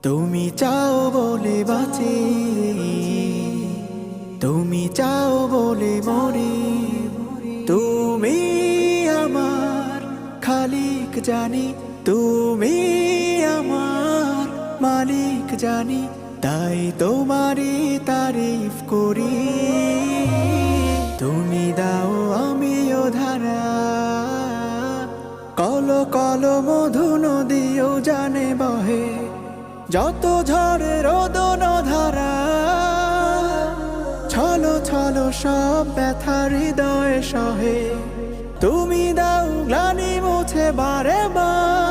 তুমি চাও বলে বাঁচি, তুমি চাও বলে মরি। তুমি আমার খালিক জানি, তুমি আমার মালিক জানি, তাই তোমারই তারিফ করি। তুমি দাও আমিও ধারা, কল কল মধু নদীও জানে বহে, যত ঝড়ে রোদন ধারা। ছলো ছলো সব ব্যথা হৃদয়ে সহে, তুমি দাও গ্লানি মুছে বারে বার।